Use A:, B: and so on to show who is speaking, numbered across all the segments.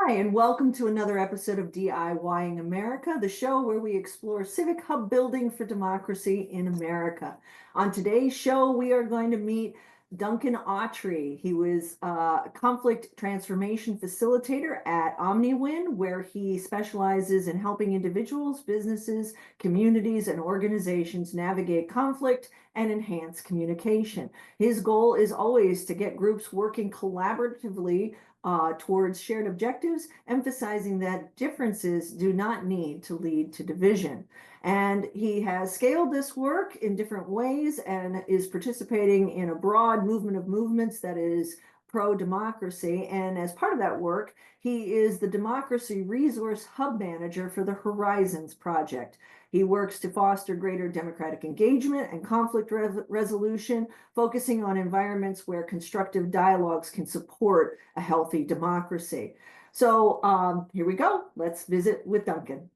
A: Hi, and welcome to another episode of DIYing America, the show where we explore civic hub building for democracy in America. On today's show, we are going to meet Duncan Autrey. He was a conflict transformation facilitator at OmniWin, where he specializes in helping individuals, businesses, communities, and organizations navigate conflict and enhance communication. His goal is always to get groups working collaboratively towards shared objectives, emphasizing that differences do not need to lead to division. And he has scaled this work in different ways and is participating in a broad movement of movements that is pro-democracy. And as part of that work, he is the Democracy Resource Hub Manager for the Horizons Project. He works to foster greater democratic engagement and conflict resolution, focusing on environments where constructive dialogues can support a healthy democracy. So here we go. Let's visit with Duncan.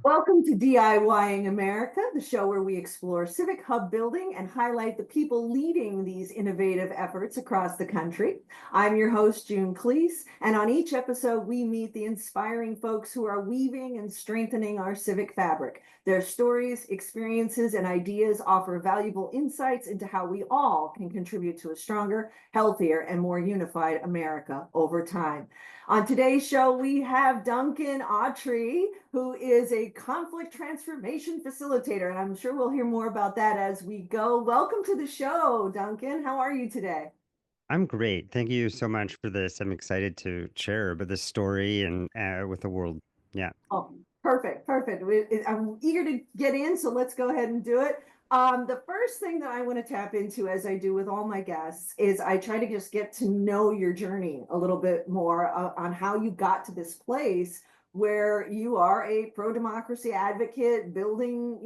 A: Welcome to DIYing America, the show where we explore civic hub building and highlight the people leading these innovative efforts across the country. I'm your host, June Klees, and on each episode, we meet the inspiring folks who are weaving and strengthening our civic fabric. Their stories, experiences, and ideas offer valuable insights into how we all can contribute to a stronger, healthier, and more unified America over time. On today's show, we have Duncan Autrey, who is a conflict transformation facilitator, and I'm sure we'll hear more about that as we go. Welcome to the show, Duncan. How are you today?
B: I'm great. Thank you so much for this. I'm excited to share about this story and with the world. Yeah.
A: Oh, perfect, perfect. I'm eager to get in, so let's go ahead and do it. The first thing that I want to tap into, as I do with all my guests, is I try to just get to know your journey a little bit more on how you got to this place where you are a pro-democracy advocate, building,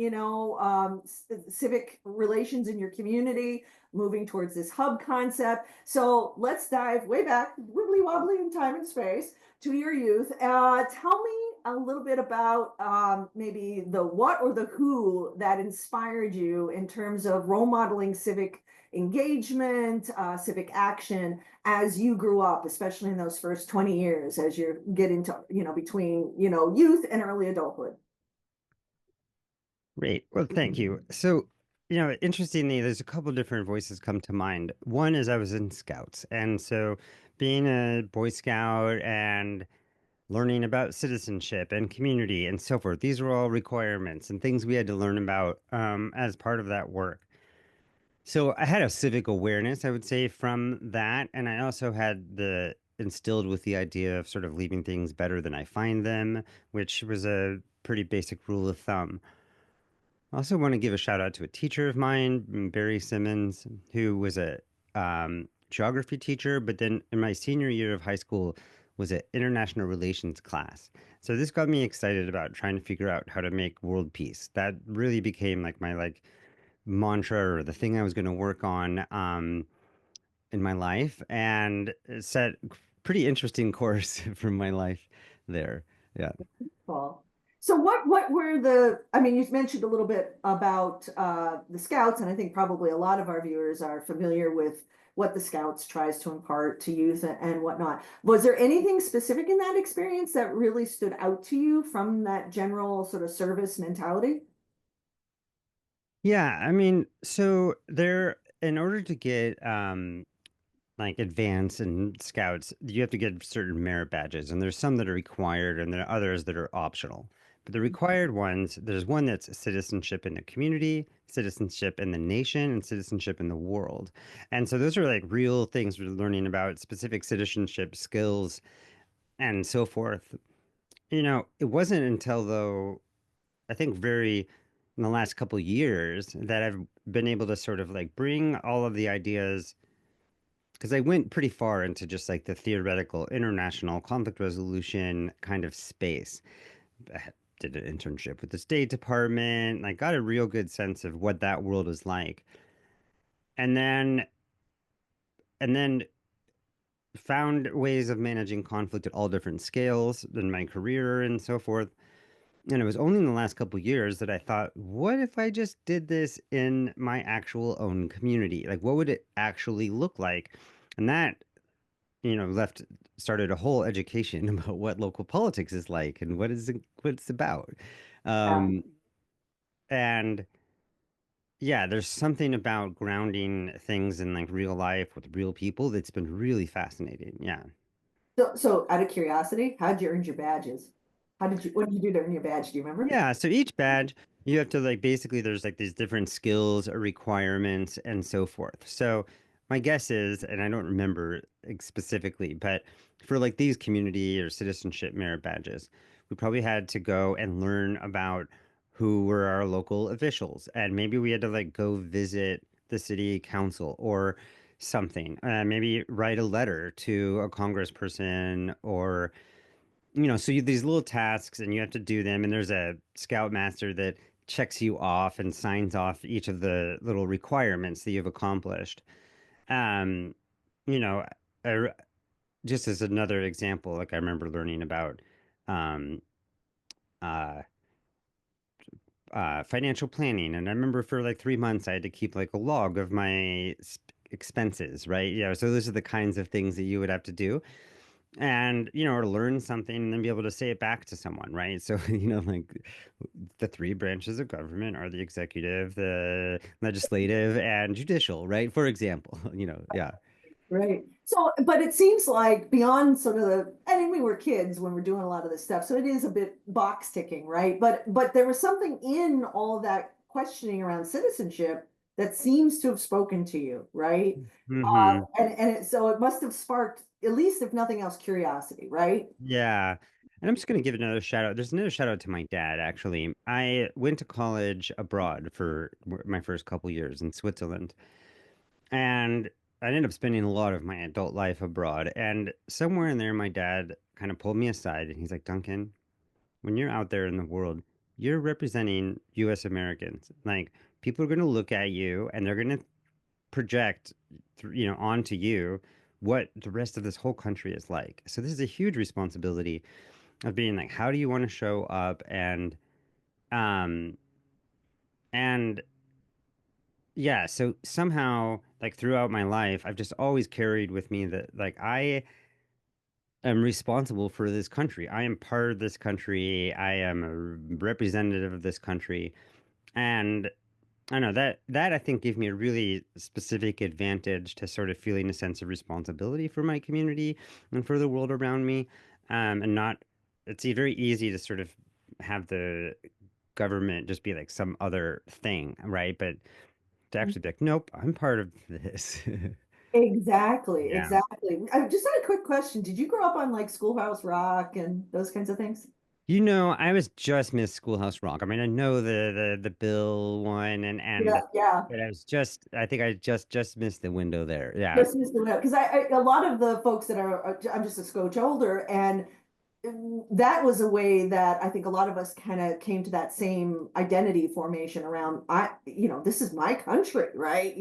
A: civic relations in your community, moving towards this hub concept. So let's dive way back, wibbly wobbly in time and space to your youth. Tell me a little bit about maybe the what or the who that inspired you in terms of role modeling civic engagement, civic action as you grew up, especially in those first 20 years as you get into, between, youth and early adulthood.
B: Great. Well, thank you. So, interestingly, there's a couple different voices come to mind. One is I was in Scouts. And so being a Boy Scout and learning about citizenship and community and so forth, these were all requirements and things we had to learn about as part of that work. So I had a civic awareness, I would say, from that. And I also had the instilled with the idea of sort of leaving things better than I find them, which was a pretty basic rule of thumb. I also want to give a shout out to a teacher of mine, Barry Simmons, who was a geography teacher, but then in my senior year of high school was an international relations class. So this got me excited about trying to figure out how to make world peace. That really became like my mantra or the thing I was going to work on in my life, and it set pretty interesting course for my life there. Yeah.
A: Cool. So what were the, I mean, you mentioned a little bit about the Scouts, and I think probably a lot of our viewers are familiar with what the Scouts tries to impart to youth and whatnot. Was there anything specific in that experience that really stood out to you from that general sort of service mentality?
B: Yeah, I mean, so there, in order to get like advance in scouts, you have to get certain merit badges, and there's some that are required, and there are others that are optional. But the required ones, there's one that's citizenship in the community, citizenship in the nation, and citizenship in the world. And so those are like real things we're learning about specific citizenship skills and so forth. It wasn't until though I think very in the last couple years that I've been able to sort of like bring all of the ideas because I went pretty far into just like the theoretical international conflict resolution kind of space. I did an internship with the State Department, and I got a real good sense of what that world is like. And then found ways of managing conflict at all different scales in my career and so forth. And it was only in the last couple of years that I thought, what if I just did this in my actual own community? Like, what would it actually look like? And that, left started a whole education about what local politics is like and what it's about.
A: Yeah.
B: Um, and yeah, there's something about grounding things in like real life with real people that's been really fascinating. Yeah.
A: So out of curiosity, how'd you earn your badges? What did you do to earn your badge? Do you remember?
B: Yeah, so each badge you have to like basically there's like these different skills or requirements and so forth. So my guess is, and I don't remember specifically, but for like these community or citizenship merit badges, we probably had to go and learn about who were our local officials, and maybe we had to like go visit the city council or something. Maybe write a letter to a congressperson or so these little tasks and you have to do them, and there's a scoutmaster that checks you off and signs off each of the little requirements that you've accomplished. Um, you know, I, just as another example, like I remember learning about um, uh, financial planning, and I remember for like 3 months I had to keep like a log of my expenses, right? Yeah, so those are the kinds of things that you would have to do and or learn something and then be able to say it back to someone, right? So like the three branches of government are the executive, the legislative, and judicial, right? For example, yeah.
A: Right. So, but it seems like beyond sort of I mean, we were kids when we're doing a lot of this stuff, so it is a bit box ticking, right? But there was something in all of that questioning around citizenship that seems to have spoken to you, right?
B: Hmm.
A: So it must have sparked, at least if nothing else, curiosity, right?
B: Yeah. And I'm just going to give another shout out. There's another shout out to my dad, actually. I went to college abroad for my first couple years in Switzerland. And I ended up spending a lot of my adult life abroad. And somewhere in there, my dad kind of pulled me aside and he's like, Duncan, when you're out there in the world, you're representing US Americans. Like, people are going to look at you and they're going to project, onto you what the rest of this whole country is like. So this is a huge responsibility of being like, how do you want to show up um, and yeah, so somehow, like throughout my life, I've just always carried with me that like I am responsible for this country. I am part of this country. I am a representative of this country. And I don't know that I think gave me a really specific advantage to sort of feeling a sense of responsibility for my community and for the world around me. And not, it's very easy to sort of have the government just be like some other thing, right? But to actually be like, nope, I'm part of this.
A: Exactly,
B: Yeah.
A: exactly. I just had a quick question. Did you grow up on like Schoolhouse Rock and those kinds of things?
B: I was just Miss Schoolhouse Rock. I mean, I know the Bill one
A: Yeah,
B: and
A: yeah.
B: but I think I just missed the window there. Yeah.
A: Yes, Mr. Webb, because a lot of the folks that I'm just a scotch older, and that was a way that I think a lot of us kind of came to that same identity formation around this is my country, right?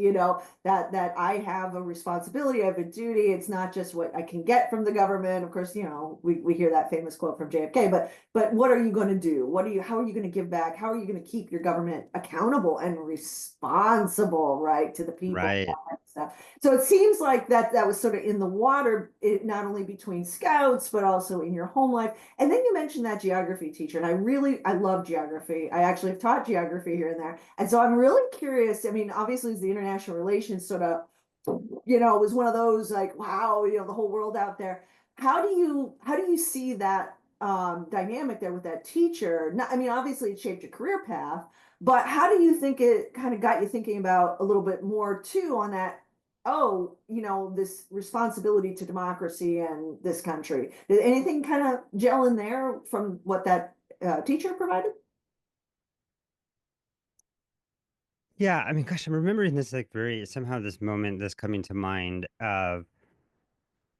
A: That I have a responsibility, I have a duty. It's not just what I can get from the government. Of course, we hear that famous quote from JFK, but what are you going to do? How are you going to give back? How are you going to keep your government accountable and responsible, right, to the people?
B: Right.
A: Stuff. So it seems like that was sort of in the water, not only between scouts, but also in your home life. And then you mentioned that geography teacher, and I love geography. I actually have taught geography here and there. And so I'm really curious. I mean, obviously, it's the international relations sort of, it was one of those like, wow, the whole world out there. How do you see that dynamic there with that teacher? Not, I mean, obviously, it shaped your career path, but how do you think it kind of got you thinking about a little bit more too on that? Oh, this responsibility to democracy and this country. Did anything kind of gel in there from what that teacher provided?
B: Yeah, I mean, gosh, I'm remembering this like somehow this moment that's coming to mind of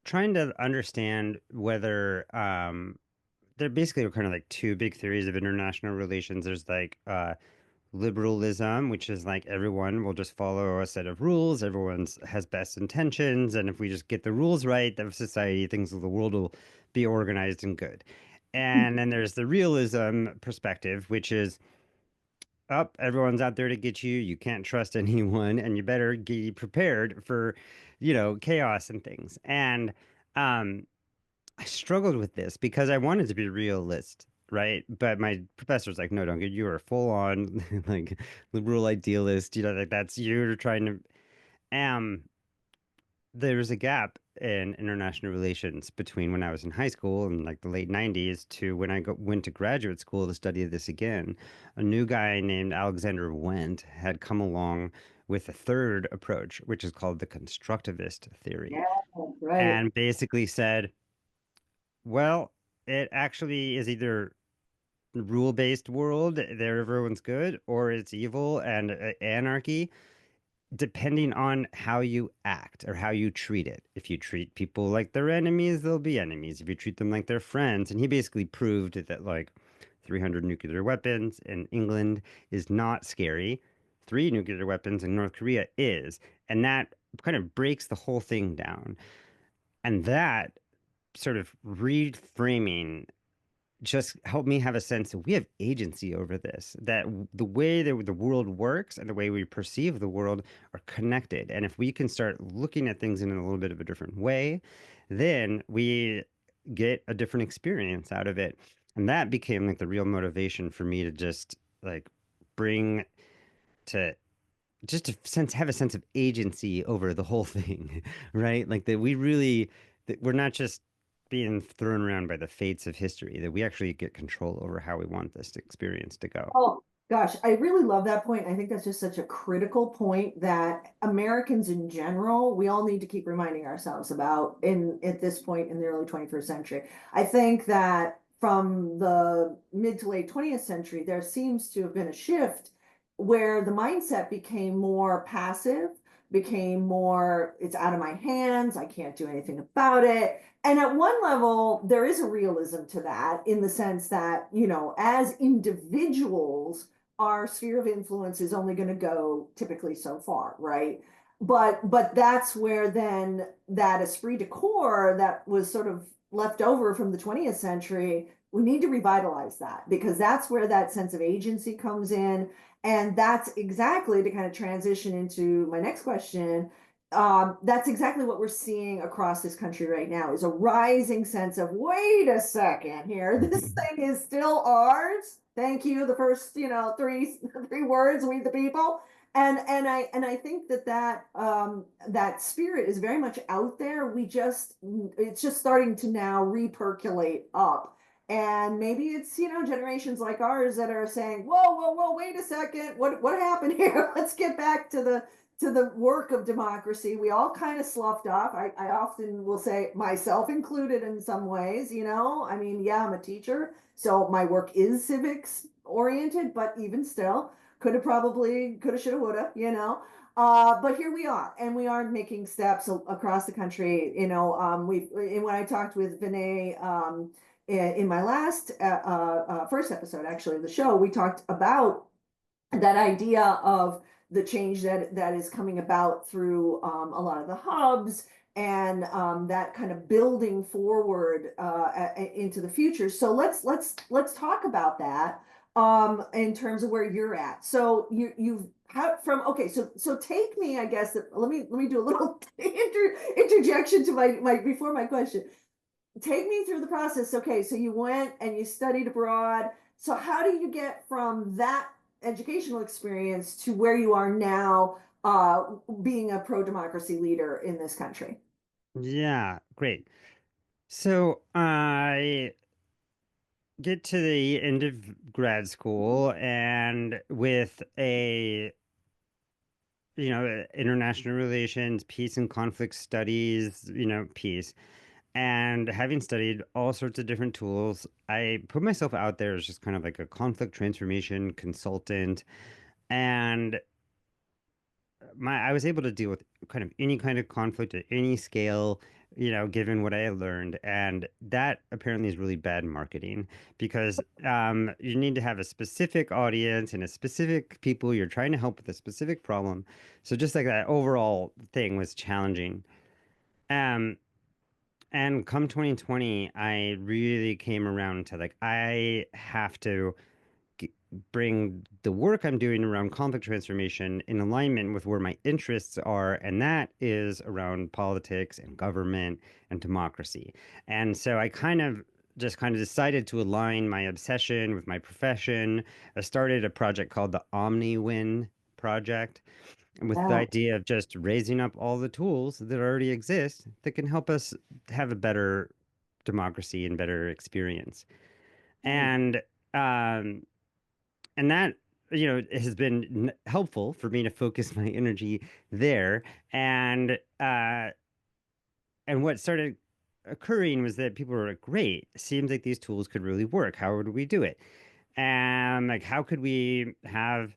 B: trying to understand whether there basically are kind of like two big theories of international relations. There's like liberalism, which is like everyone will just follow a set of rules, everyone's has best intentions, and if we just get the rules right, the society thinks the world will be organized and good. And then there's the realism perspective, which is up, everyone's out there to get you. You can't trust anyone, and you better be prepared for, chaos and things. And Um, I struggled with this because I wanted to be a realist, right? But my professor's like, no, Duncan, you are full on like liberal idealist. You know, like that's you're trying to. Um, there was a gap in international relations between when I was in high school in like the late 90s to when went to graduate school to study this again. A new guy named Alexander Wendt had come along with a third approach, which is called the constructivist theory,
A: Yeah, right.
B: and basically said, well, it actually is either rule-based world, there everyone's good, or it's evil and anarchy, depending on how you act or how you treat it. If you treat people like they're enemies, they'll be enemies. If you treat them like they're friends, and he basically proved that like 300 nuclear weapons in England is not scary. Three nuclear weapons in North Korea is. And that kind of breaks the whole thing down. And that sort of reframing just help me have a sense that we have agency over this, that the way that the world works and the way we perceive the world are connected. And if we can start looking at things in a little bit of a different way, then we get a different experience out of it. And that became like the real motivation for me to just like bring to just to have a sense of agency over the whole thing, right? Like that we really that we're not just being thrown around by the fates of history, that we actually get control over how we want this experience to go.
A: Oh, gosh, I really love that point. I think that's just such a critical point that Americans in general, we all need to keep reminding ourselves about in at this point in the early 21st century. I think that from the mid to late 20th century, there seems to have been a shift where the mindset became more passive, became more, it's out of my hands, I can't do anything about it. And at one level, there is a realism to that in the sense that, as individuals, our sphere of influence is only going to go typically so far, right? But that's where then that esprit de corps that was sort of left over from the 20th century, we need to revitalize that because that's where that sense of agency comes in. And that's exactly to kind of transition into my next question, that's exactly what we're seeing across this country right now is a rising sense of, wait a second here, this thing is still ours. Thank you. The first, three words, we the people. And I think that spirit is very much out there. It's just starting to now repercolate up. And maybe it's, generations like ours that are saying, whoa, wait a second. What happened here? Let's get back to the work of democracy. We all kind of sloughed off. I often will say, myself included in some ways, I mean, yeah, I'm a teacher, so my work is civics oriented, but even still, could have, should have, would have, But here we are, and we are making steps across the country. When I talked with Vinay, in my last first episode, actually, of the show, we talked about that idea of the change that is coming about through a lot of the hubs and that kind of building forward into the future. So let's talk about that in terms of where you're at. So you've how from okay, so take me, I guess. Let me do a little interjection to my before my question. Take me through the process. Okay, so you went and you studied abroad. So how do you get from that educational experience to where you are now, being a pro-democracy leader in this country?
B: Yeah, great. So I get to the end of grad school and with a international relations, peace and conflict studies, peace. And having studied all sorts of different tools, I put myself out there as just kind of like a conflict transformation consultant. And I was able to deal with kind of any kind of conflict at any scale, given what I had learned. And that apparently is really bad marketing because you need to have a specific audience and a specific people you're trying to help with a specific problem. So just like that overall thing was challenging. Um, and come 2020, I really came around to like, I have to bring the work I'm doing around conflict transformation in alignment with where my interests are, and that is around politics and government and democracy. And so I kind of decided to align my obsession with my profession. I started a project called the OmniWin project with the
A: Wow.
B: idea of just raising up all the tools that already exist that can help us have a better democracy and better experience.
A: Mm.
B: And um, and that has been helpful for me to focus my energy there. And uh, and what started occurring was that people were like, "Great, seems like these tools could really work. How would we do it?" And like, how could we have?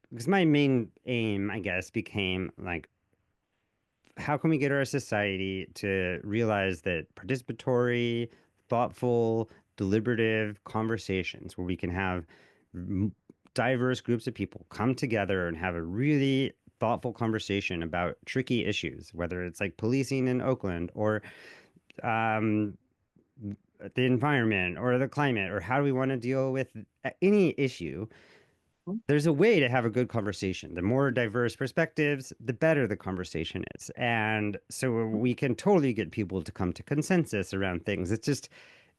B: Because my main aim, I guess, became like, how can we get our society to realize that participatory, thoughtful, deliberative conversations where we can have m- diverse groups of people come together and have a really thoughtful conversation about tricky issues, whether it's like policing in Oakland or um, the environment or the climate, or how do we want to deal with any issue. There's a way to have a good conversation. The more diverse perspectives, the better the conversation is. And so we can totally get people to come to consensus around things. It's just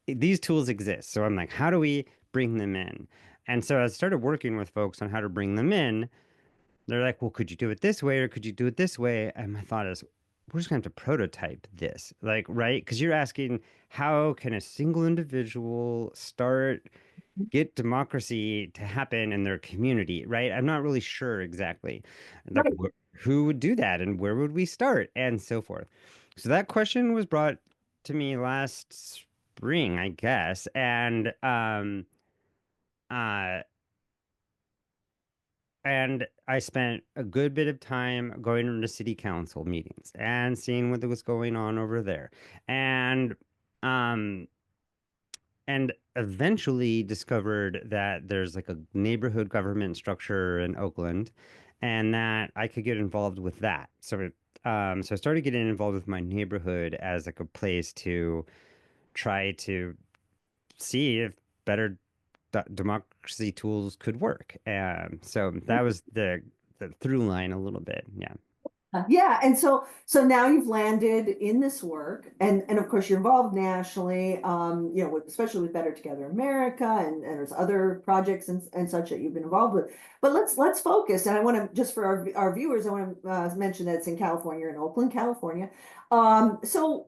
B: these tools exist. So I'm like, how do we bring them in? And so I started working with folks on how to bring them in. They're like, well, could you do it this way or could you do it this way? And my thought is, we're just going to have to prototype this. Like, right? Because you're asking, how can a single individual start get democracy to happen in their community, right? I'm not really sure exactly, like
A: Right.
B: who would do that and where would we start and so forth. So that question was brought to me last spring, I guess, uh, and I spent a good bit of time going into city council meetings and seeing what was going on over there, and um, and eventually discovered that there's like a neighborhood government structure in Oakland and that I could get involved with that. So I started getting involved with my neighborhood as like a place to try to see if better democracy tools could work. So that was the through line a little bit. Yeah.
A: Yeah, and so now you've landed in this work, and of course you're involved nationally, especially with Better Together America, and there's other projects and such that you've been involved with. But let's focus, and I want to just for our viewers, I want to mention that it's in California, in Oakland, California. So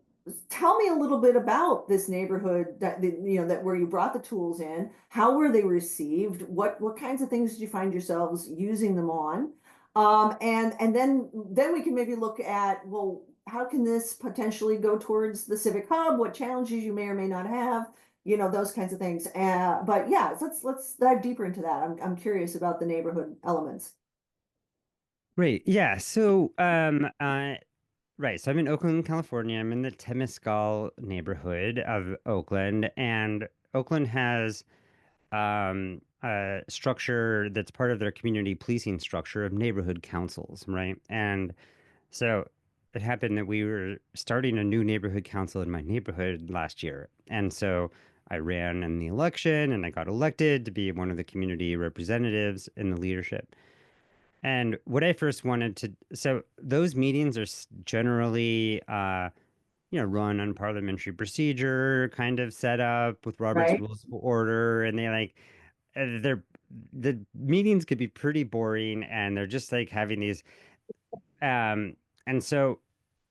A: tell me a little bit about this neighborhood that where you brought the tools in. How were they received? What kinds of things did you find yourselves using them on? And then we can maybe look at, well, how can this potentially go towards the civic hub? What challenges you may or may not have, those kinds of things. But yeah, let's dive deeper into that. I'm curious about the neighborhood elements.
B: Great. Yeah. Right. So I'm in Oakland, California. I'm in the Temescal neighborhood of Oakland, and Oakland has a structure that's part of their community policing structure of neighborhood councils, right? And so it happened that we were starting a new neighborhood council in my neighborhood last year. And so I ran in the election and I got elected to be one of the community representatives in the leadership. And what I first wanted to, so those meetings are generally, run on parliamentary procedure, kind of set up with Robert's
A: Right.
B: Rules of Order, and they're the meetings could be pretty boring, and they're just like having these um, and so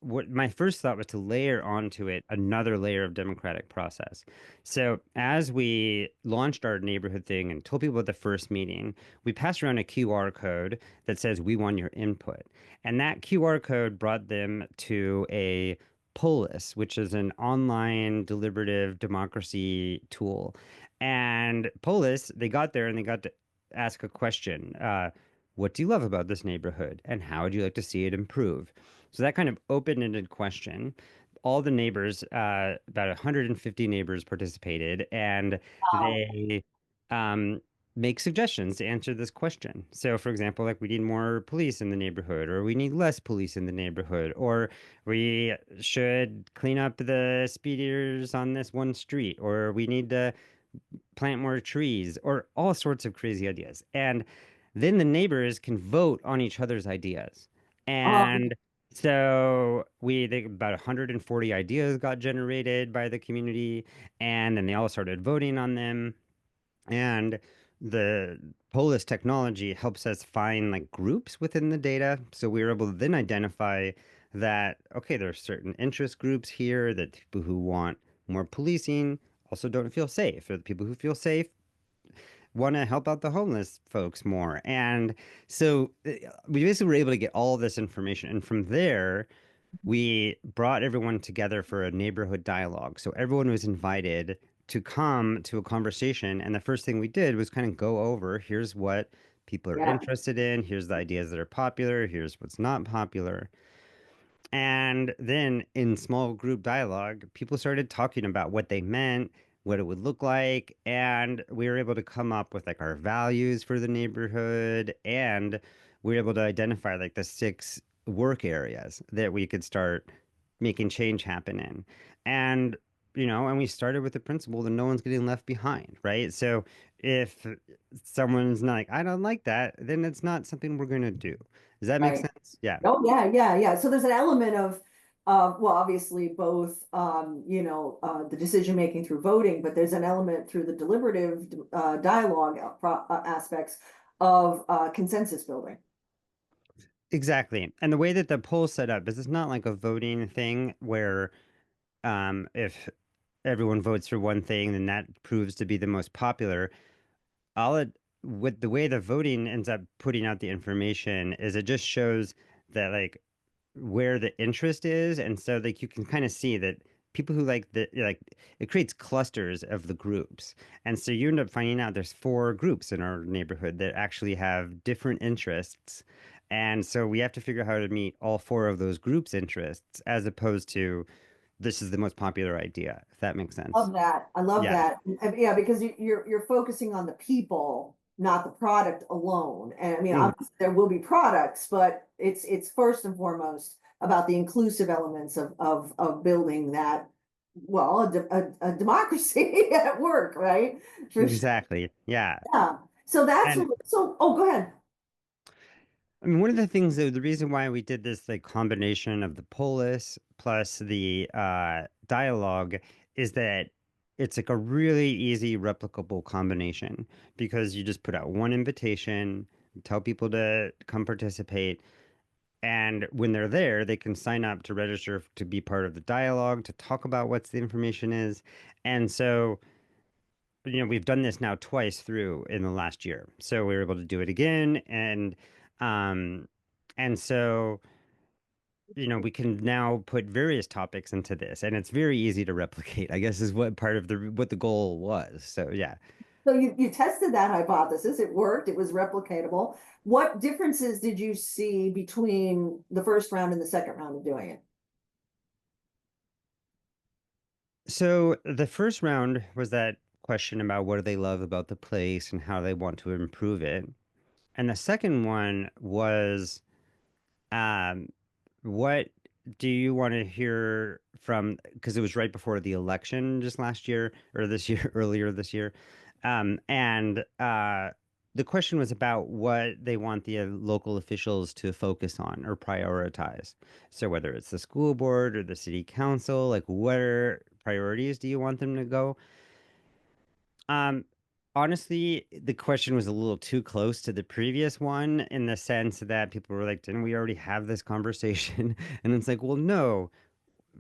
B: what my first thought was to layer onto it another layer of democratic process. So as we launched our neighborhood thing and told people at the first meeting, we passed around a QR code that says we want your input. And that QR code brought them to a Polis, which is an online deliberative democracy tool. And Polis, they got there and they got to ask a question. What do you love about this neighborhood? And how would you like to see it improve? So that kind of open-ended question. All the neighbors, about 150 neighbors participated, and
A: Wow.
B: they um, make suggestions to answer this question. So, for example, like we need more police in the neighborhood, or we need less police in the neighborhood, or we should clean up the speeders on this one street, or we need to plant more trees, or all sorts of crazy ideas. And then the neighbors can vote on each other's ideas.
A: Um,
B: And so we think about 140 ideas got generated by the community, and then they all started voting on them. And the Polis technology helps us find like groups within the data. So we were able to then identify that, okay, there are certain interest groups here, that people who want more policing also don't feel safe, or the people who feel safe want to help out the homeless folks more. And so we basically were able to get all this information. And from there, we brought everyone together for a neighborhood dialogue. So everyone was invited to come to a conversation. And the first thing we did was kind of go over here's what people are
A: yeah,
B: interested in, here's the ideas that are popular, here's what's not popular. And then in small group dialogue, people started talking about what they meant, what it would look like, and we were able to come up with like our values for the neighborhood, and we were able to identify like the six work areas that we could start making change happen in. And and we started with the principle that no one's getting left behind, right? So if someone's not like, I don't like that, then it's not something we're going to do. Does that make
A: right.
B: sense? Yeah.
A: Oh, yeah, yeah, yeah. So there's an element of, well, obviously both, the decision making through voting, but there's an element through the deliberative dialogue aspects of consensus building.
B: Exactly. And the way that the poll's set up is it's not like a voting thing where if everyone votes for one thing, then that proves to be the most popular. All it with the way the voting ends up putting out the information is it just shows that like where the interest is, and so like you can kind of see that people who like it creates clusters of the groups, and so you end up finding out there's four groups in our neighborhood that actually have different interests, and so we have to figure out how to meet all four of those groups' interests as opposed to this is the most popular idea, if that makes sense.
A: Love that. I love
B: Yeah.
A: that. Yeah, because you're focusing on the people, not the product alone. And I mean,
B: Mhm.
A: obviously there will be products, but it's first and foremost about the inclusive elements of building that, well, a democracy at work, right? For sure.
B: Exactly. Yeah.
A: Yeah. So that's
B: And
A: so. Oh, go ahead.
B: I mean, one of the things that the reason why we did this like combination of the polis plus the dialogue is that it's like a really easy replicable combination because you just put out one invitation, tell people to come participate, and when they're there, they can sign up to register to be part of the dialogue, to talk about what the information is. And so we've done this now twice through in the last year. So we were able to do it again. Um, and so, we can now put various topics into this, and it's very easy to replicate, I guess, is what part of what the goal was. So yeah.
A: So you tested that hypothesis. It worked. It was replicatable. What differences did you see between the first round and the second round of doing it?
B: So the first round was that question about what do they love about the place and how they want to improve it. And the second one was Um, what do you want to hear from? Because it was right before the election just last year or this year, earlier this year. And the question was about what they want the local officials to focus on or prioritize. So whether it's the school board or the city council, like what priorities do you want them to go? Um, Honestly, the question was a little too close to the previous one in the sense that people were like, didn't we already have this conversation? And it's like, well, no.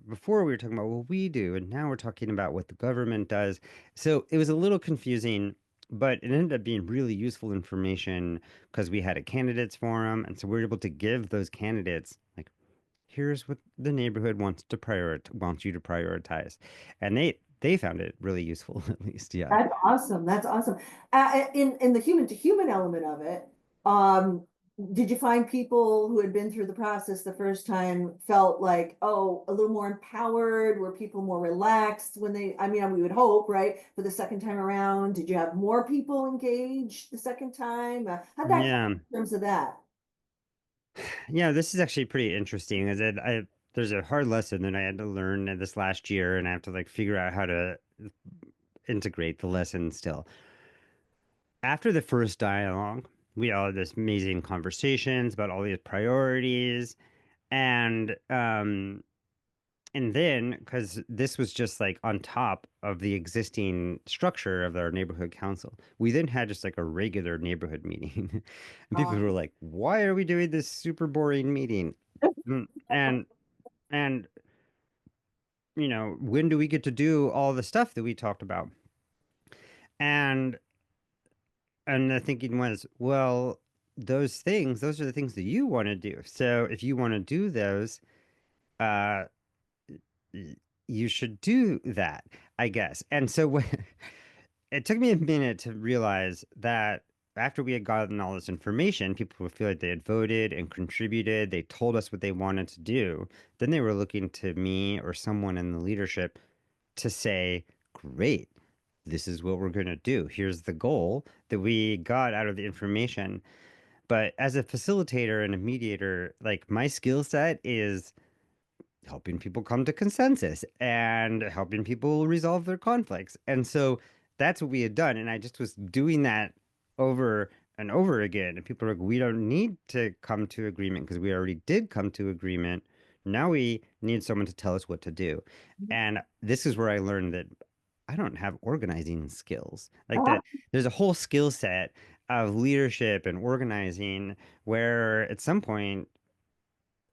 B: Before we were talking about what we do, and now we're talking about what the government does. So it was a little confusing, but it ended up being really useful information because we had a candidates forum. And so we were able to give those candidates like, here's what the neighborhood wants you to prioritize. And they found it really useful, at least. Yeah.
A: That's awesome. That's awesome. In the human to human element of it, um, did you find people who had been through the process the first time felt like, oh, a little more empowered? Were people more relaxed when I mean, we would hope, right, for the second time around? Did you have more people engaged the second time? How'd that go
B: Yeah.
A: in terms of that?
B: Yeah, this is actually pretty interesting. There's a hard lesson that I had to learn in this last year, and I have to like figure out how to integrate the lesson still. After the first dialogue, we all had this amazing conversations about all these priorities, and and then, because this was just like on top of the existing structure of our neighborhood council, we then had just like a regular neighborhood meeting. And people were
A: Um,
B: like, why are we doing this super boring meeting? Mm, and when do we get to do all the stuff that we talked about? And and the thinking was, well, those are the things that you want to do. So if you want to do those, uh, you should do that, I guess. And so it took me a minute to realize that after we had gotten all this information, people would feel like they had voted and contributed. They told us what they wanted to do. Then they were looking to me or someone in the leadership to say, great, this is what we're going to do. Here's the goal that we got out of the information. But as a facilitator and a mediator, like my skill set is helping people come to consensus and helping people resolve their conflicts. And so that's what we had done. And I just was doing that over and over again. And people are like, we don't need to come to agreement because we already did come to agreement. Now we need someone to tell us what to do. And this is where I learned that I don't have organizing skills. Like that, there's a whole skill set of leadership and organizing where at some point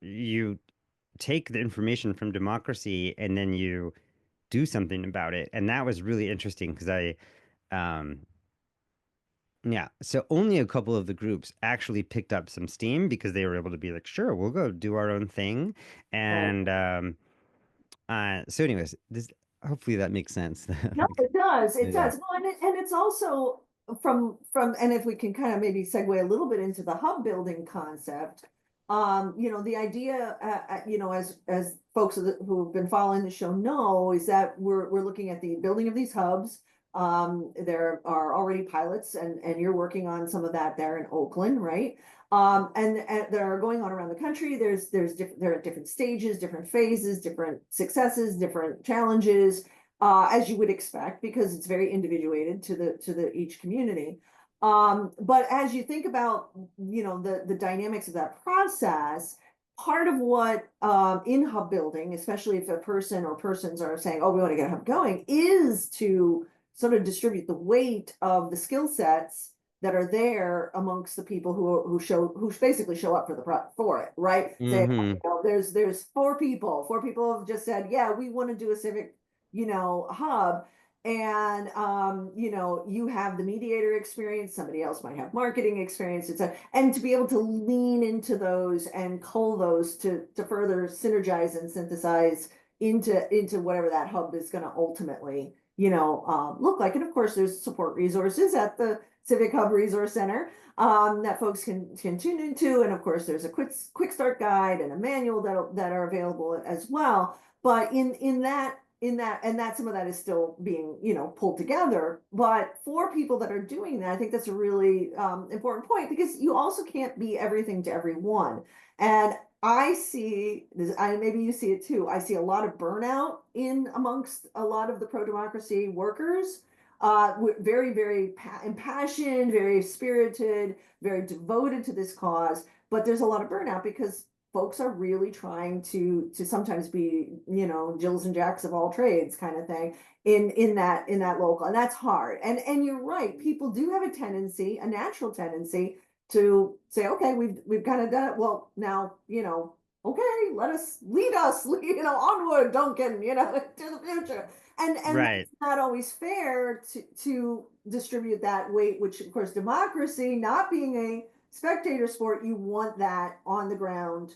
B: you take the information from democracy and then you do something about it. And that was really interesting because um, yeah, so only a couple of the groups actually picked up some steam because they were able to be like, sure, we'll go do our own thing.
A: right.
B: And so, anyways, this hopefully that makes sense.
A: No, it does. It
B: Yeah.
A: does. Well, and it's also and if we can kind of maybe segue a little bit into the hub building concept, the idea, as folks who've been following the show know, is that we're looking at the building of these hubs. There are already pilots, and you're working on some of that there in Oakland, right? And that are going on around the country. There are different stages, different phases, different successes, different challenges, as you would expect, because it's very individuated to the each community. But as you think about, the dynamics of that process, part of what in hub building, especially if a person or persons are saying, "Oh, we want to get a hub going," is to sort of distribute the weight of the skill sets that are there amongst the people who basically show up for it, right? Say,
B: Hmm.
A: there's four people have just said, yeah, we want to do a civic, hub. And you have the mediator experience, somebody else might have marketing experience, etc. And to be able to lean into those and cull those to further synergize and synthesize into whatever that hub is going to ultimately, look like. And of course, there's support resources at the Civic Hub Resource Center, that folks can tune into. And of course, there's a quick start guide and a manual that are available as well. But and some of that is still being, pulled together. But for people that are doing that, I think that's a really important point, because you also can't be everything to everyone. And I see this, maybe you see it too. I see a lot of burnout in amongst a lot of the pro-democracy workers. Very, very impassioned, very spirited, very devoted to this cause. But there's a lot of burnout because folks are really trying to sometimes be, Jills and Jacks of all trades kind of thing in that local. And that's hard. And you're right, people do have a natural tendency to say, okay, we've kind of done it. Well, now, okay, lead us, onward, Duncan, to the future. And
B: Right.
A: that's not always fair to distribute that weight, which of course democracy, not being a spectator sport, you want that on the ground.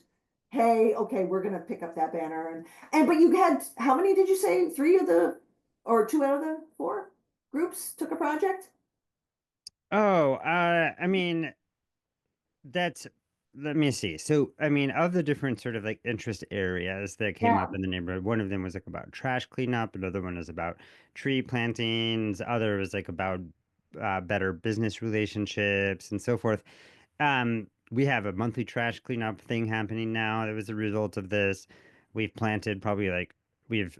A: Hey, okay, we're gonna pick up that banner. And but you had, how many did you say? Three of the, or two out of the four groups took a project?
B: Oh, I mean, that's let me see. So, I mean, of the different sort of like interest areas that came
A: Yeah.
B: up in the neighborhood, one of them was like about trash cleanup, another one is about tree plantings, other was like about better business relationships and so forth. We have a monthly trash cleanup thing happening now that was a result of this. We've planted probably like we've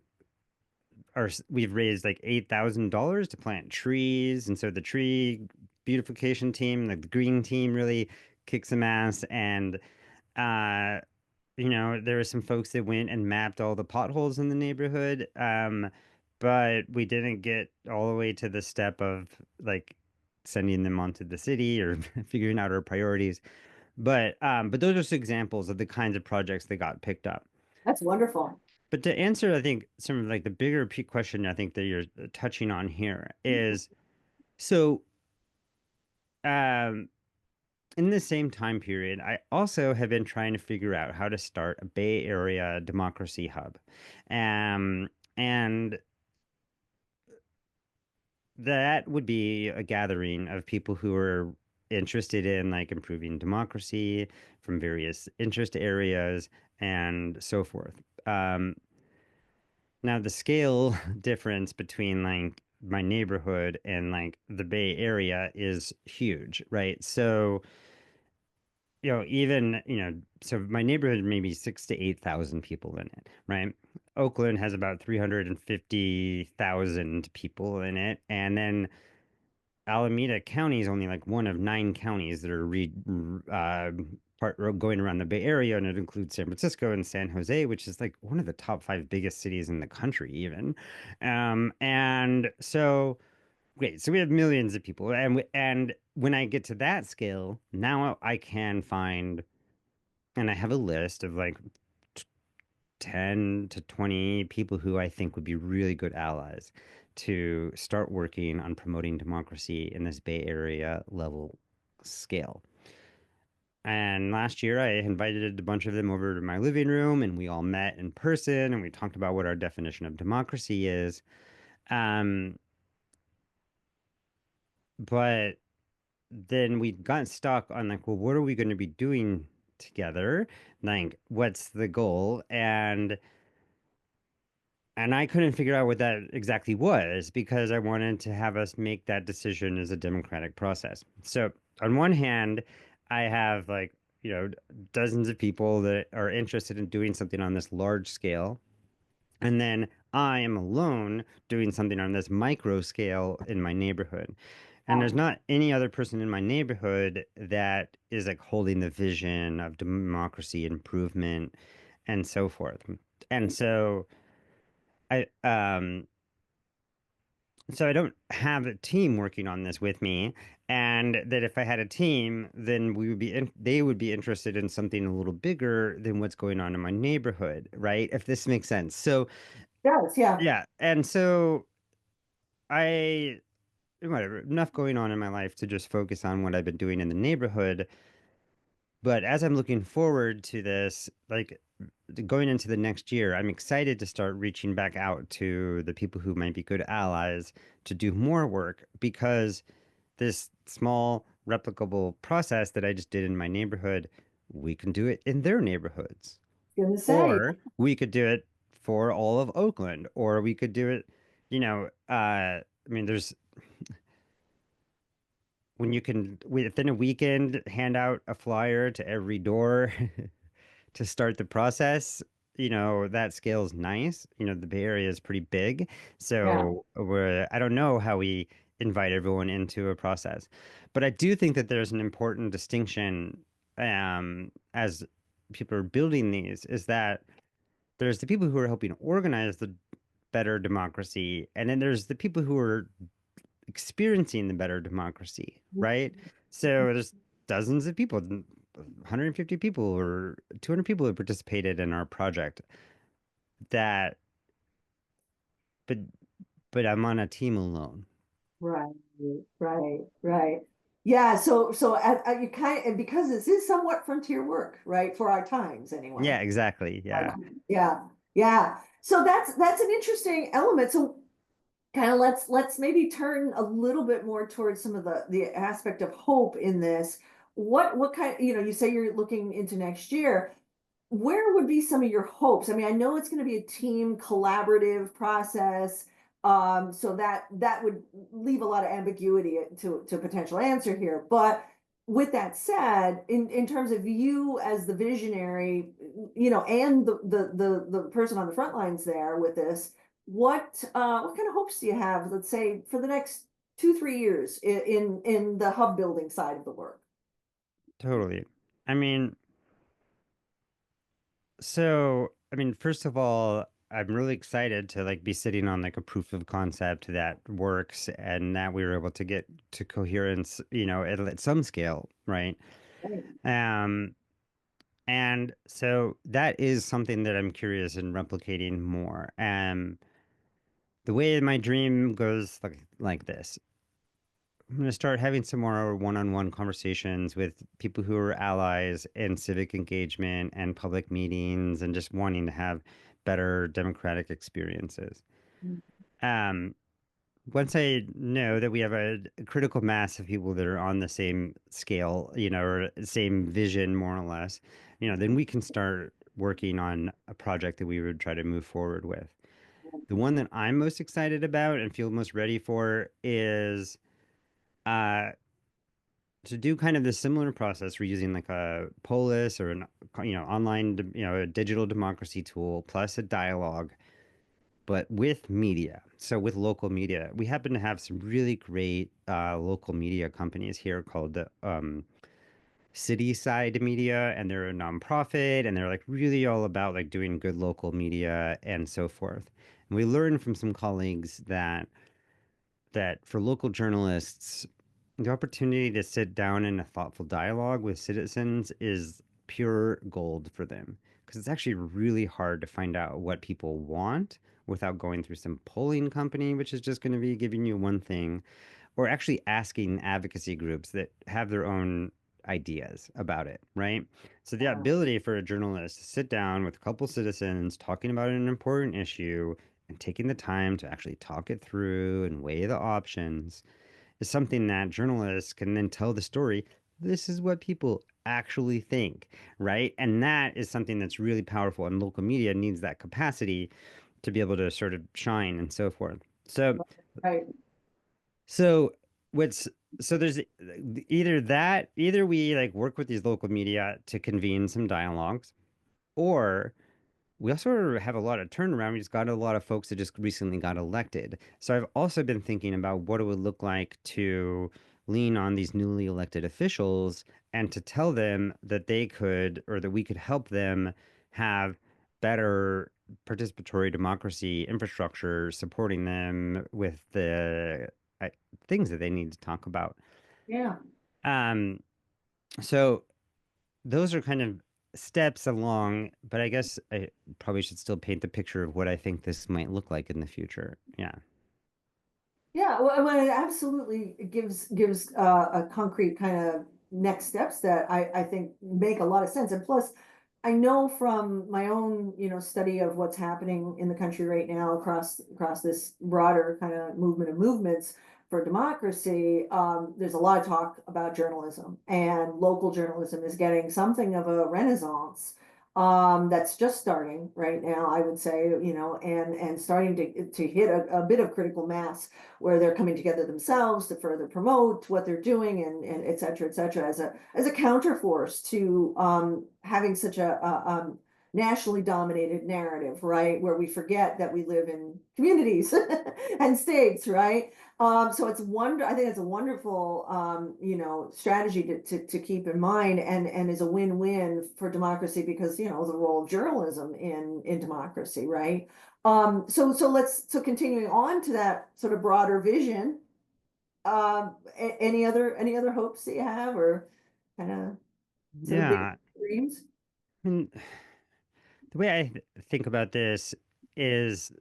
B: we've raised like $8,000 to plant trees, and so the tree beautification team, like the green team, really kicks some ass. And uh, there were some folks that went and mapped all the potholes in the neighborhood, but we didn't get all the way to the step of like sending them onto the city or figuring out our priorities. But those are just examples of the kinds of projects that got picked up.
A: That's wonderful.
B: But to answer, I think some of like the bigger question I think that you're touching on here is so um in the same time period, I also have been trying to figure out how to start a Bay Area democracy hub. And that would be a gathering of people who are interested in like improving democracy from various interest areas and so forth. Now the scale difference between like my neighborhood and like the Bay Area is huge, right? So, so my neighborhood maybe 6 to 8 thousand people in it, right? Oakland has about 350,000 people in it, and then Alameda County is only like one of 9 counties that are going around the Bay Area, and it includes San Francisco and San Jose, which is like one of the top 5 biggest cities in the country, even. And so, great. So we have millions of people, and when I get to that scale, now I can find, and I have a list of like 10 to 20 people who I think would be really good allies to start working on promoting democracy in this Bay Area level scale. And last year, I invited a bunch of them over to my living room, and we all met in person, and we talked about what our definition of democracy is. Um, but then we got stuck on like, well, what are we going to be doing together? Like, what's the goal? And I couldn't figure out what that exactly was because I wanted to have us make that decision as a democratic process. So, on one hand, I have like, dozens of people that are interested in doing something on this large scale. And then I am alone doing something on this micro scale in my neighborhood. And there's not any other person in my neighborhood that is like holding the vision of democracy improvement and so forth. And I um so I don't have a team working on this with me, and that if I had a team, then they would be interested in something a little bigger than what's going on in my neighborhood, right? If this makes sense. So,
A: Yes, yeah.
B: yeah, and so I whatever, enough going on in my life to just focus on what I've been doing in the neighborhood. But as I'm looking forward to this, like going into the next year, I'm excited to start reaching back out to the people who might be good allies to do more work because this small replicable process that I just did in my neighborhood, we can do it in their neighborhoods.
A: Gonna say,
B: Or we could do it for all of Oakland, or we could do it, I mean, there's when you can within a weekend hand out a flyer to every door to start the process, that scale is nice. The Bay Area is pretty big.
A: yeah.
B: So I don't know how we invite everyone into a process. But I do think that there's an important distinction as people are building these is that there's the people who are helping organize the better democracy, and then there's the people who are experiencing the better democracy, right? So there's dozens of people, 150 people or 200 people who participated in our project that, but I'm on a team alone.
A: Right, right, right. Yeah, so you kind of, and because this is somewhat frontier work, right, for our times anyway.
B: Yeah, exactly.
A: Like,
B: Yeah.
A: yeah, yeah. So that's an interesting element. So kind of let's maybe turn a little bit more towards some of the aspect of hope in this. What kind, you say you're looking into next year. Where would be some of your hopes? I mean, I know it's going to be a team collaborative process. So that would leave a lot of ambiguity to potential answer here. But with that said, in terms of you as the visionary, and the person on the front lines there with this, what kind of hopes do you have, let's say, for the next 2, 3 years in the hub building side of the work?
B: Totally. I mean, first of all, I'm really excited to like be sitting on like a proof of concept that works and that we were able to get to coherence, at some scale, right?
A: Right.
B: Um, and so that is something that I'm curious in replicating more. The way my dream goes like this. I'm going to start having some more one-on-one conversations with people who are allies in civic engagement and public meetings and just wanting to have better democratic experiences. Um, Once I know that we have a critical mass of people that are on the same scale, or same vision, more or less, then we can start working on a project that we would try to move forward with. The one that I'm most excited about and feel most ready for is uh, to do kind of the similar process. We're using like a polis or an online a digital democracy tool plus a dialogue, but with media. So with local media, we happen to have some really great local media companies here called the City Side Media, and they're a nonprofit, and they're like really all about like doing good local media and so forth. And we learned from some colleagues that for local journalists, the opportunity to sit down in a thoughtful dialogue with citizens is pure gold for them. Because it's actually really hard to find out what people want without going through some polling company, which is just going to be giving you one thing, or actually asking advocacy groups that have their own ideas about it, right? So the ability for a journalist to sit down with a couple citizens talking about an important issue and taking the time to actually talk it through and weigh the options is something that journalists can then tell the story. This is what people actually think, right? And that is something that's really powerful, and local media needs that capacity to be able to sort of shine and so forth.
A: Right.
B: So what's so there's either we like work with these local media to convene some dialogues, or we also have a lot of turnaround. We just got a lot of folks that just recently got elected. So I've also been thinking about what it would look like to lean on these newly elected officials and to tell them that they could, or that we could help them have better participatory democracy infrastructure supporting them with the uh, things that they need to talk about.
A: Yeah.
B: Um, so those are kind of steps along, but I guess I probably should still paint the picture of what I think this might look like in the future. Yeah.
A: Yeah, well, it absolutely gives a concrete kind of next steps that I think make a lot of sense. And plus, I know from my own, study of what's happening in the country right now across this broader kind of movement of movements for democracy. There's a lot of talk about journalism, and local journalism is getting something of a renaissance. That's just starting right now, I would say, and starting to hit a bit of critical mass where they're coming together themselves to further promote what they're doing, and et cetera, as a counterforce to having such a nationally dominated narrative, right? Where we forget that we live in communities and states, right? So I think it's a wonderful, strategy to keep in mind, and is a win-win for democracy because, the role of journalism in democracy, right? So continuing on to that sort of broader vision, any other hopes that you have, or kind of sort of big
B: Yeah.
A: dreams?
B: I mean, the way I think about this is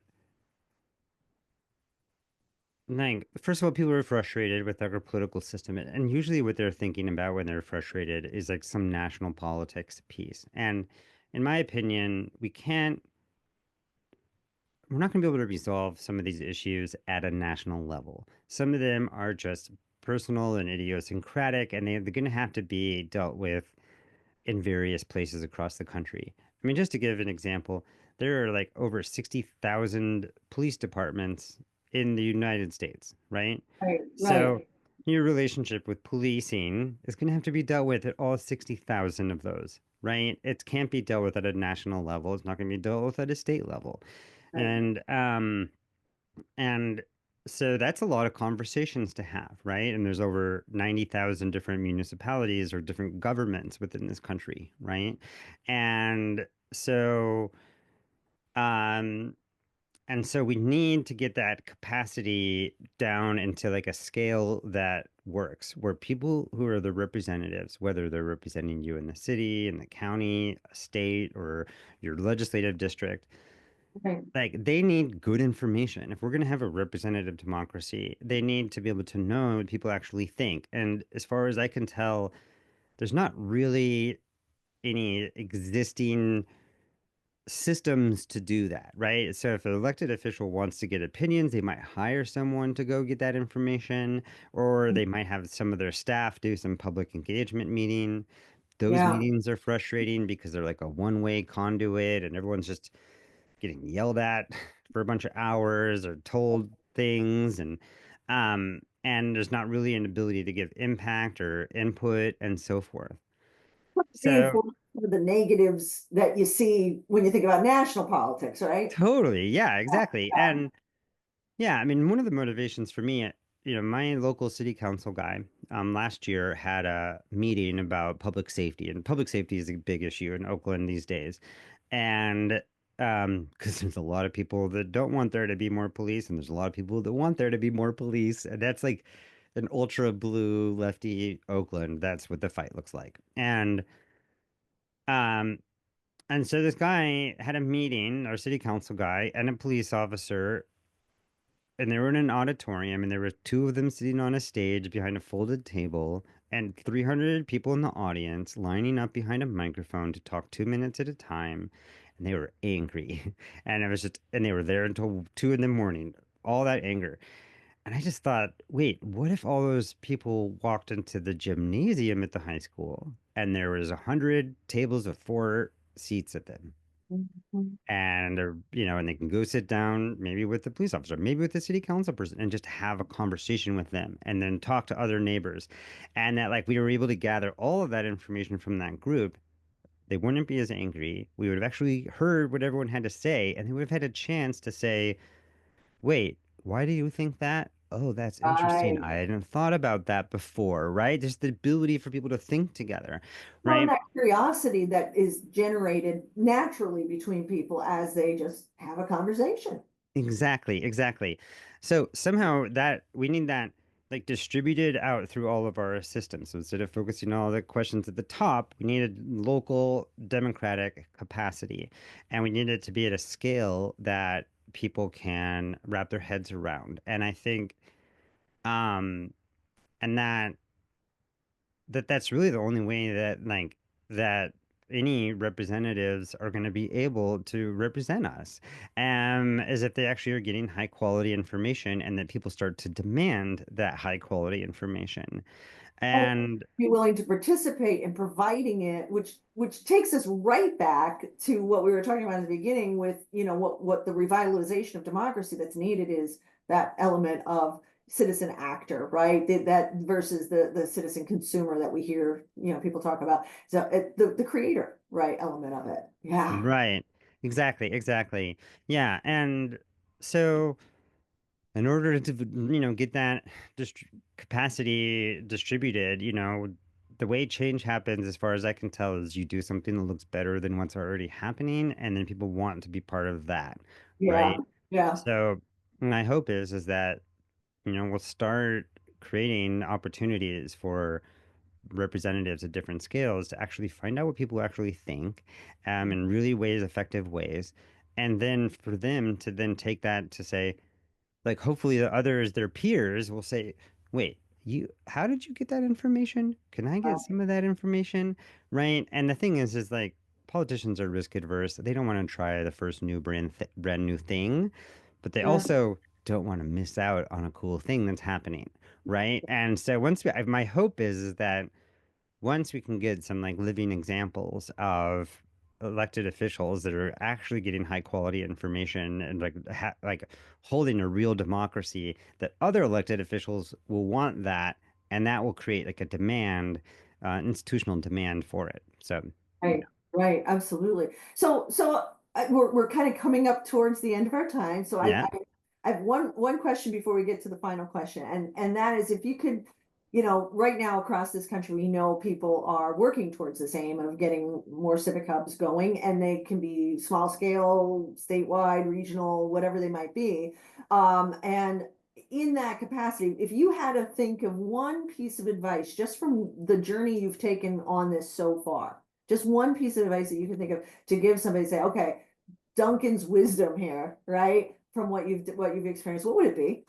B: like, first of all, people are frustrated with our political system. And usually what they're thinking about when they're frustrated is like some national politics piece. And in my opinion, we're not going to be able to resolve some of these issues at a national level. Some of them are just personal and idiosyncratic, and they're going to have to be dealt with in various places across the country. I mean, just to give an example, there are like over 60,000 police departments in the United States, right?
A: Right,
B: So
A: right.
B: your relationship with policing is going to have to be dealt with at all 60,000 of those, right? It can't be dealt with at a national level. It's not going to be dealt with at a state level.
A: Right.
B: And and so that's a lot of conversations to have, right? And there's over 90,000 different municipalities or different governments within this country, right? And so um and so we need to get that capacity down into like a scale that works, where people who are the representatives, whether they're representing you in the city, in the county, a state, or your legislative district,
A: Right.
B: like they need good information. If we're going to have a representative democracy, they need to be able to know what people actually think. And as far as I can tell, there's not really any existing systems to do that, right? So if an elected official wants to get opinions, they might hire someone to go get that information, or they might have some of their staff do some public engagement meeting. Those
A: Yeah.
B: meetings are frustrating because they're like a one-way conduit and everyone's just getting yelled at for a bunch of hours or told things and there's not really an ability to give impact or input and so forth. So
A: Reinforce some of the negatives that you see when you think about national politics, right?
B: totally, yeah, exactly. And yeah, I mean, one of the motivations for me, my local city council guy, last year had a meeting about public safety, and public safety is a big issue in Oakland these days. And because there's a lot of people that don't want there to be more police, and there's a lot of people that want there to be more police, and that's like an ultra blue lefty Oakland. That's what the fight looks like. Um, and so this guy had a meeting, our city council guy, and a police officer, and they were in an auditorium, and there were two of them sitting on a stage behind a folded table, and 300 people in the audience lining up behind a microphone to talk 2 minutes at a time. And they were angry. And it was just, and they were there until 2 in the morning, all that anger. And I just thought, wait, what if all those people walked into the gymnasium at the high school and there was 100 tables with 4 seats at them?
A: Mhm.
B: And and they can go sit down maybe with the police officer, maybe with the city council person, and just have a conversation with them and then talk to other neighbors. And that like we were able to gather all of that information from that group. They wouldn't be as angry. We would have actually heard what everyone had to say, and they would have had a chance to say, wait, why do you think that? Oh, that's interesting.
A: Right.
B: I hadn't thought about that before, right? Just the ability for people to think together,
A: Well, and
B: right?
A: that curiosity that is generated naturally between people as they just have a conversation.
B: Exactly, exactly. So somehow that we need that like distributed out through all of our systems. So instead of focusing on all the questions at the top, we needed local democratic capacity. And we need it to be at a scale that people can wrap their heads around. And I think um and that's really the only way that that any representatives are going to be able to represent us, is if they actually are getting high quality information and that people start to demand that high quality information.
A: And
B: And
A: be willing to participate in providing it, which takes us right back to what we were talking about at the beginning with, what the revitalization of democracy that's needed is that element of citizen actor, right? That versus the citizen consumer that we hear, people talk about. So the creator, right, element of it. Yeah.
B: right, exactly, exactly. Yeah, and so in order to get that dist capacity distributed, the way change happens, as far as I can tell, is you do something that looks better than what's already happening, and then people want to be part of that,
A: Yeah.
B: right?
A: Yeah.
B: So my hope is that we'll start creating opportunities for representatives at different scales to actually find out what people actually think, in really effective ways, and then for them to then take that to say, like hopefully the others, their peers, will say, "Wait, how did you get that information? Can I get some of that information?" Right? And the thing is like politicians are risk adverse. They don't want to try the first new brand new thing, but they
A: Yeah.
B: also don't want to miss out on a cool thing that's happening, right? And so my hope is that once we can get some like living examples of elected officials that are actually getting high quality information and like holding a real democracy, that other elected officials will want that, and that will create like a demand, institutional demand for it. So yeah.
A: Right, right, absolutely. So we're kind of coming up towards the end of our time, so
B: Yeah.
A: I have one question before we get to the final question, and that is if you could, right now across this country, we know people are working towards this aim of getting more civic hubs going, and they can be small scale, statewide, regional, whatever they might be. And in that capacity, if you had to think of one piece of advice just from the journey you've taken on this so far, just one piece of advice that you can think of to give somebody, say, okay, Duncan's wisdom here, right? From what you've experienced, what would it be?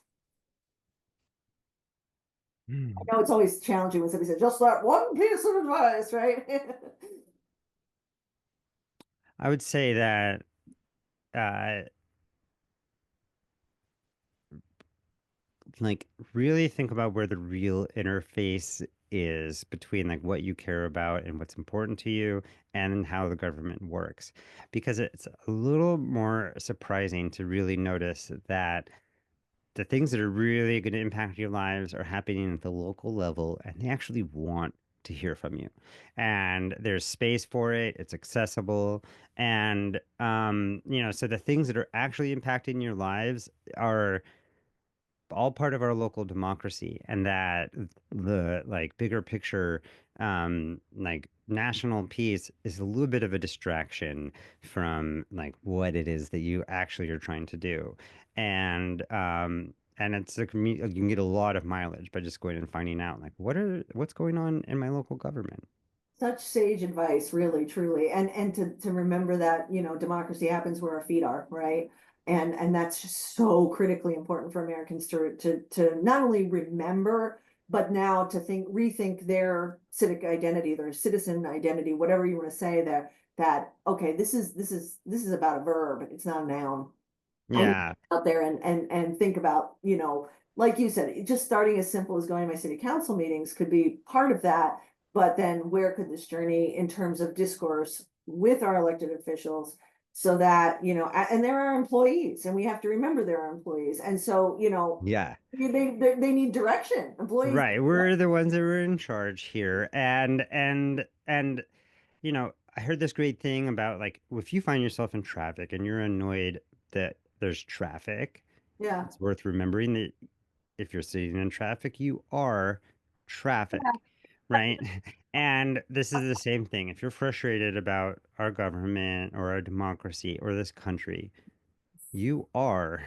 B: Hmm.
A: I know it's always challenging when somebody says, just that one piece of advice, right?
B: I would say that uh like really think about where the real interface is between like what you care about and what's important to you and how the government works. Because it's a little more surprising to really notice that the things that are really going to impact your lives are happening at the local level and they actually want to hear from you. And there's space for it, it's accessible. And so the things that are actually impacting your lives are all part of our local democracy, and that the like bigger picture like national peace is a little bit of a distraction from like what it is that you actually are trying to do. And it's like you can get a lot of mileage by just going and finding out like what's going on in my local government.
A: Such sage advice, really, truly. And to remember that, democracy happens where our feet are, right? And that's just so critically important for Americans to not only remember, but now to rethink their civic identity, their citizen identity, whatever you want to say there, that okay, this is about a verb, it's not a noun. I need to
B: Yeah.
A: get out there and think about, like you said, just starting as simple as going to my city council meetings could be part of that. But then where could this journey in terms of discourse with our elected officials so that, and there are employees and we have to remember there are employees. And so,
B: Yeah.
A: they need direction. Employees.
B: Right. We're the ones that were in charge here. And I heard this great thing about like if you find yourself in traffic and you're annoyed that there's traffic,
A: Yeah.
B: it's worth remembering that if you're sitting in traffic, you are traffic, right? And this is the same thing. If you're frustrated about our government or our democracy or this country, you are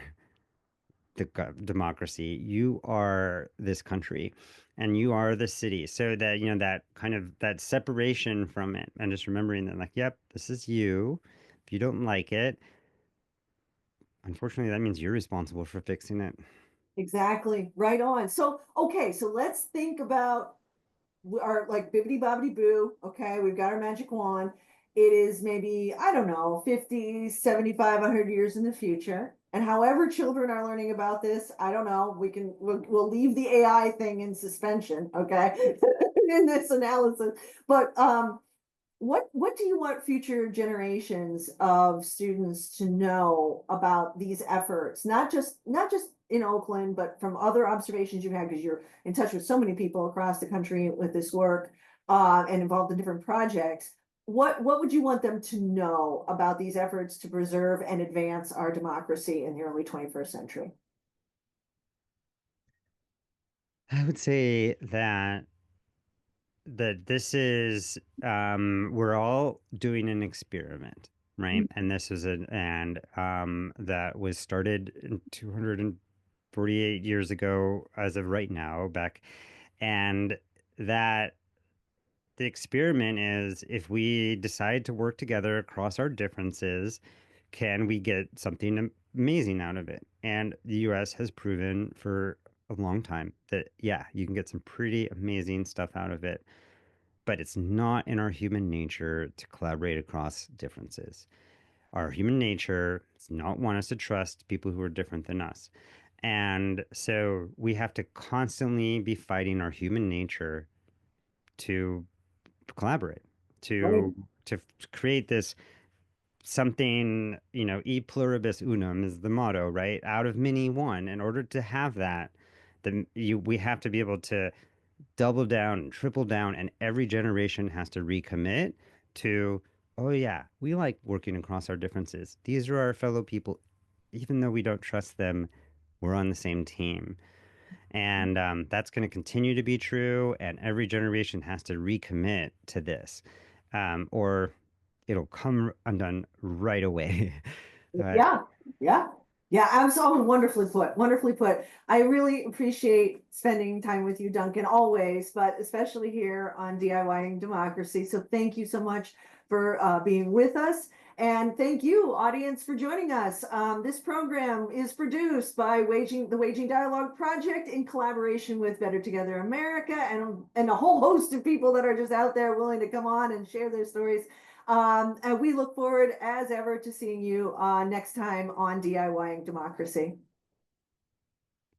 B: the democracy. You are this country and you are the city. So that, that kind of that separation from it and just remembering that, like, yep, this is you. If you don't like it, unfortunately, that means you're responsible for fixing it.
A: Exactly. Right on. So, okay, so let's think about we are like bibbity bobbity boo. Okay, we've got our magic wand. It is maybe, I don't know, 50, 75, 100 years in the future. And however children are learning about this, I don't know. We'll leave the AI thing in suspension, okay, in this analysis. But what do you want future generations of students to know about these efforts? Not just in Oakland, but from other observations you've had, because you're in touch with so many people across the country with this work, and involved in different projects. What would you want them to know about these efforts to preserve and advance our democracy in the early 21st century?
B: I would say that this is we're all doing an experiment, right? And this is an and that was started in 248 years ago as of right now back. And that the experiment is if we decide to work together across our differences, can we get something amazing out of it? And the US has proven for a long time that yeah, you can get some pretty amazing stuff out of it, but it's not in our human nature to collaborate across differences. Our human nature does not want us to trust people who are different than us. And so we have to constantly be fighting our human nature to collaborate,
A: Right.
B: to create this something, e pluribus unum is the motto, right? Out of many, one. In order to have that, we have to be able to double down and triple down, and every generation has to recommit to Oh, yeah. We like working across our differences. These are our fellow people. Even though we don't trust them, we're on the same team. And that's going to continue to be true. And every generation has to recommit to this, or it'll come undone right away. Uh,
A: Yeah, yeah, yeah. Absolutely wonderfully put. Wonderfully put. I really appreciate spending time with you, Duncan, always, but especially here on DIYing Democracy. So thank you so much for being with us. And thank you, audience, for joining us. This program is produced by the Waging Dialogue Project in collaboration with Better Together America and a whole host of people that are just out there willing to come on and share their stories. And we look forward, as ever, to seeing you next time on DIYing Democracy.